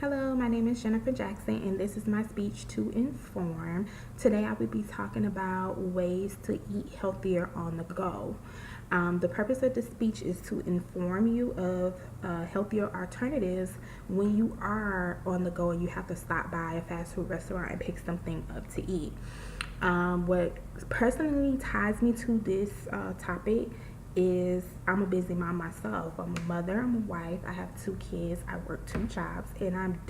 Hello, my name is Jennifer Jackson, and this is my speech to inform. Today, I will be talking about ways to eat healthier on the go. The purpose of this speech is to inform you of healthier alternatives when you are on the go and you have to stop by a fast food restaurant and pick something up to eat. What personally ties me to this topic is I'm a busy mom myself. I'm a mother, I'm a wife, I have two kids, I work two jobs, and I'm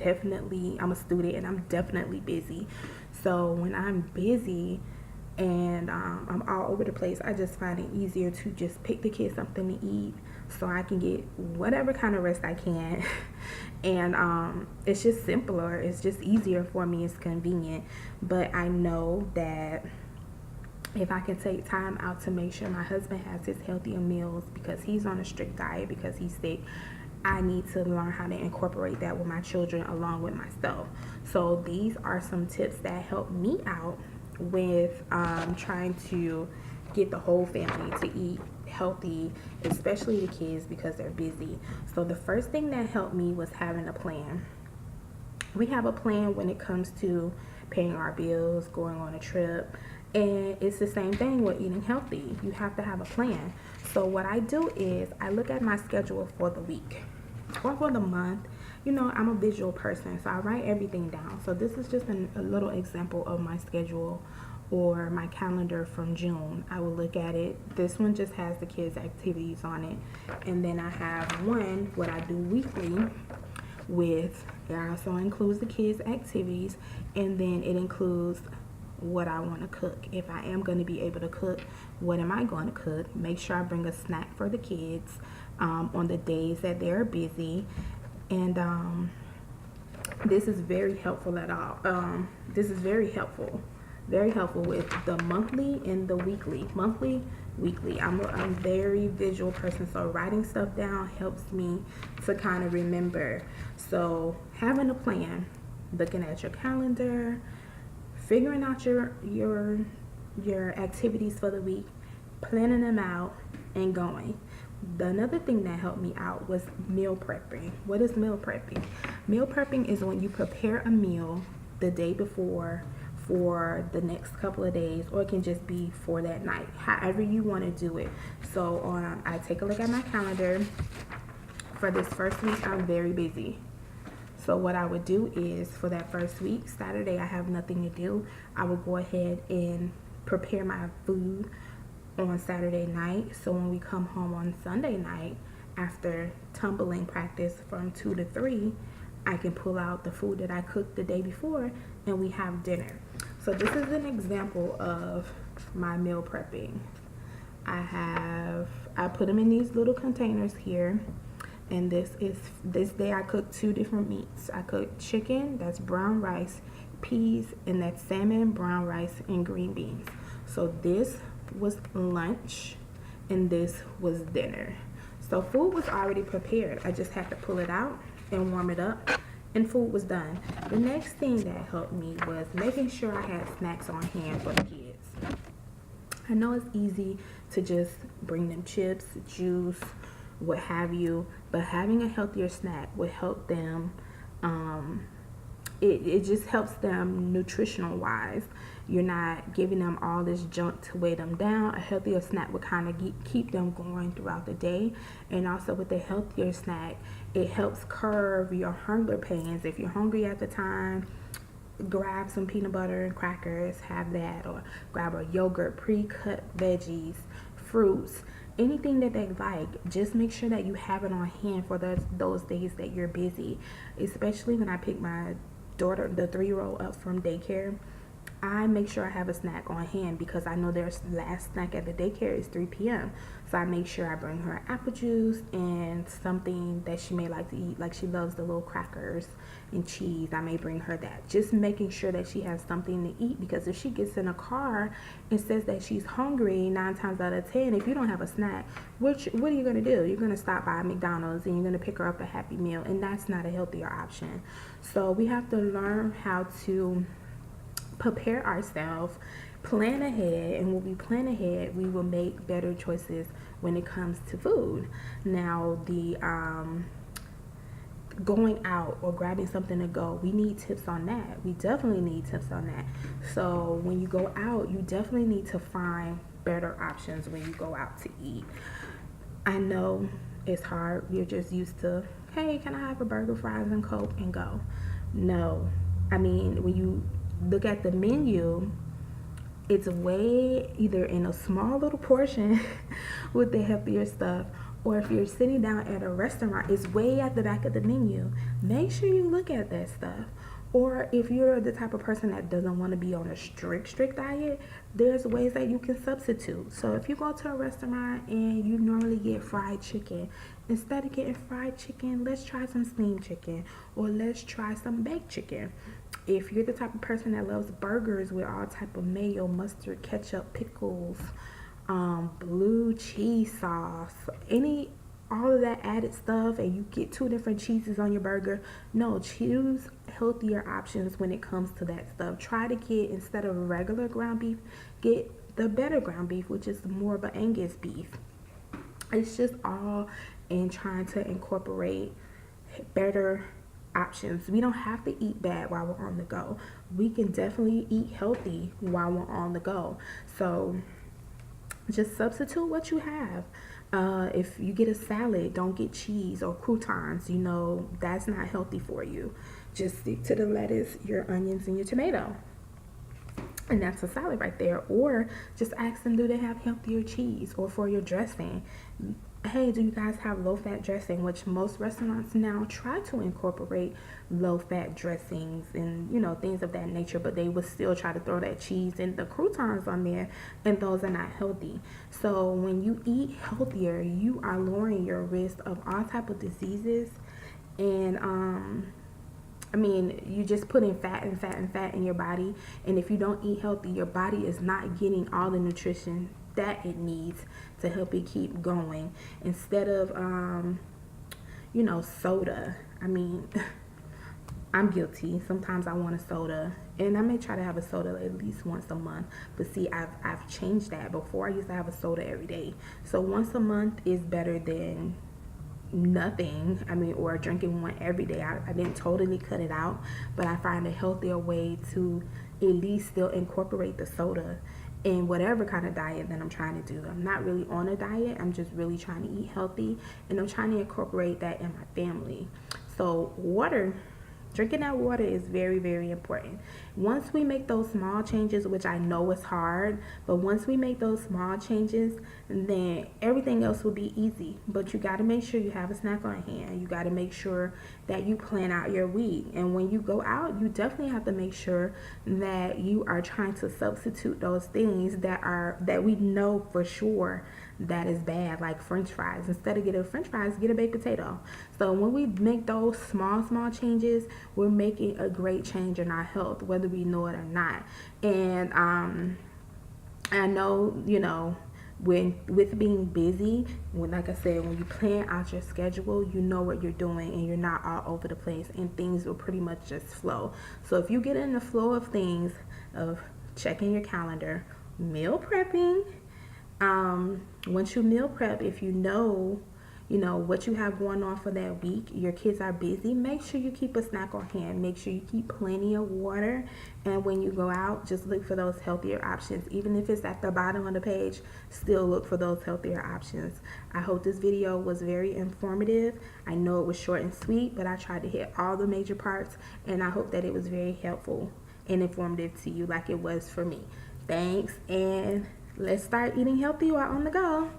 a student and I'm definitely busy. So when I'm busy and I'm all over the place, I just find it easier to just pick the kids something to eat so I can get whatever kind of rest I can. And it's just simpler, it's just easier for me, it's convenient. But I know that if I can take time out to make sure my husband has his healthier meals because he's on a strict diet because he's sick, I need to learn how to incorporate that with my children along with myself. So these are some tips that help me out with trying to get the whole family to eat healthy, especially the kids because they're busy. So the first thing that helped me was having a plan. We have a plan when it comes to paying our bills, going on a trip, and it's the same thing with eating healthy. You have to have a plan. So what I do is I look at my schedule for the week or for the month. You know, I'm a visual person, so I write everything down. So this is just a little example of my schedule or my calendar from June. I will look at it. This one just has the kids' activities on it. And then I have one, what I do weekly, with it also includes the kids' activities, and then it includes what I want to cook. If I am going to be able to cook, what am I going to cook? Make sure I bring a snack for the kids on the days that they're busy. And this is very helpful at all. This is very helpful with the monthly and the weekly. Monthly, weekly. I'm a very visual person, so writing stuff down helps me to kind of remember. So having a plan, looking at your calendar, figuring out your activities for the week, planning them out, and going. Another thing that helped me out was meal prepping. What is meal prepping? Meal prepping is when you prepare a meal the day before for the next couple of days, or it can just be for that night, however you want to do it. So I take a look at my calendar. For this first week, I'm very busy. So what I would do is for that first week, Saturday, I have nothing to do. I would go ahead and prepare my food on Saturday night. So when we come home on Sunday night, after tumbling practice from 2 to 3, I can pull out the food that I cooked the day before and we have dinner. So this is an example of my meal prepping. I put them in these little containers here. And this day I cooked 2 different meats. I cooked chicken, that's brown rice, peas, and that's salmon, brown rice, and green beans. So this was lunch and this was dinner. So food was already prepared. I just had to pull it out and warm it up, and food was done. The next thing that helped me was making sure I had snacks on hand for the kids. I know it's easy to just bring them chips, juice, what have you, but having a healthier snack would help them. It just helps them nutritional wise. You're not giving them all this junk to weigh them down. A healthier snack would kind of keep them going throughout the day. And also with a healthier snack, it helps curb your hunger pains. If you're hungry at the time, grab some peanut butter and crackers, have that, or grab a yogurt, pre-cut veggies, fruits, anything that they like. Just make sure that you have it on hand for those days that you're busy. Especially when I pick my daughter, the 3-year-old, up from daycare, I make sure I have a snack on hand because I know their last snack at the daycare is 3 p.m. So I make sure I bring her apple juice and something that she may like to eat. Like she loves the little crackers and cheese. I may bring her that. Just making sure that she has something to eat, because if she gets in a car and says that she's hungry, 9 times out of 10, if you don't have a snack, what are you going to do? You're going to stop by McDonald's and you're going to pick her up a Happy Meal, and that's not a healthier option. So we have to learn how to prepare ourselves, plan ahead, and when we plan ahead, we will make better choices when it comes to food. Now, the going out or grabbing something to go, we need tips on that. We definitely need tips on that. So when you go out, you definitely need to find better options when you go out to eat. I know it's hard. You're just used to, hey, can I have a burger, fries, and Coke and go? No. I mean, when you look at the menu, it's way either in a small little portion with the healthier stuff, or if you're sitting down at a restaurant, it's way at the back of the menu. Make sure you look at that stuff. Or if you're the type of person that doesn't want to be on a strict diet, there's ways that you can substitute. So if you go to a restaurant and you normally get fried chicken, instead of getting fried chicken, let's try some steamed chicken, or let's try some baked chicken. If you're the type of person that loves burgers with all type of mayo, mustard, ketchup, pickles, blue cheese sauce, all of that added stuff, and you get 2 different cheeses on your burger, no, choose healthier options when it comes to that stuff. Try to get, instead of regular ground beef, get the better ground beef, which is more of an Angus beef. It's just all in trying to incorporate better options. We don't have to eat bad while we're on the go. We can definitely eat healthy while we're on the go. So just substitute what you have. If you get a salad, don't get cheese or croutons. You know, that's not healthy for you. Just stick to the lettuce, your onions, and your tomato. And that's a salad right there. Or just ask them, do they have healthier cheese? Or for your dressing, hey, do you guys have low-fat dressing? Which most restaurants now try to incorporate low-fat dressings and, you know, things of that nature, but they would still try to throw that cheese and the croutons on there, and those are not healthy. So when you eat healthier, you are lowering your risk of all type of diseases. And I mean, you just put in fat and fat and fat in your body, and if you don't eat healthy, your body is not getting all the nutrition that it needs to help it keep going. Instead of you know, soda. I mean, I'm guilty. Sometimes I want a soda, and I may try to have a soda at least once a month. But see, I've changed that. Before, I used to have a soda every day. So once a month is better than nothing. I mean, or drinking one every day. I didn't totally cut it out, but I find a healthier way to at least still incorporate the soda in whatever kind of diet that I'm trying to do. I'm not really on a diet. I'm just really trying to eat healthy, and I'm trying to incorporate that in my family. So water, drinking that water is very, very important. Once we make those small changes, which I know is hard, but once we make those small changes, then everything else will be easy. But you got to make sure you have a snack on hand. You got to make sure that you plan out your week. And when you go out, you definitely have to make sure that you are trying to substitute those things that we know for sure that is bad, like French fries. Instead of getting French fries, get a baked potato. So when we make those small changes, we're making a great change in our health, whether we know it or not. And I know, you know, with being busy, like I said, when you plan out your schedule, you know what you're doing, and you're not all over the place, and things will pretty much just flow. So if you get in the flow of things, of checking your calendar, meal prepping, once you meal prep, if you know what you have going on for that week, your kids are busy, make sure you keep a snack on hand. Make sure you keep plenty of water. And when you go out, just look for those healthier options. Even if it's at the bottom of the page, still look for those healthier options. I hope this video was very informative. I know it was short and sweet, but I tried to hit all the major parts, and I hope that it was very helpful and informative to you like it was for me. Thanks, and let's start eating healthy while on the go.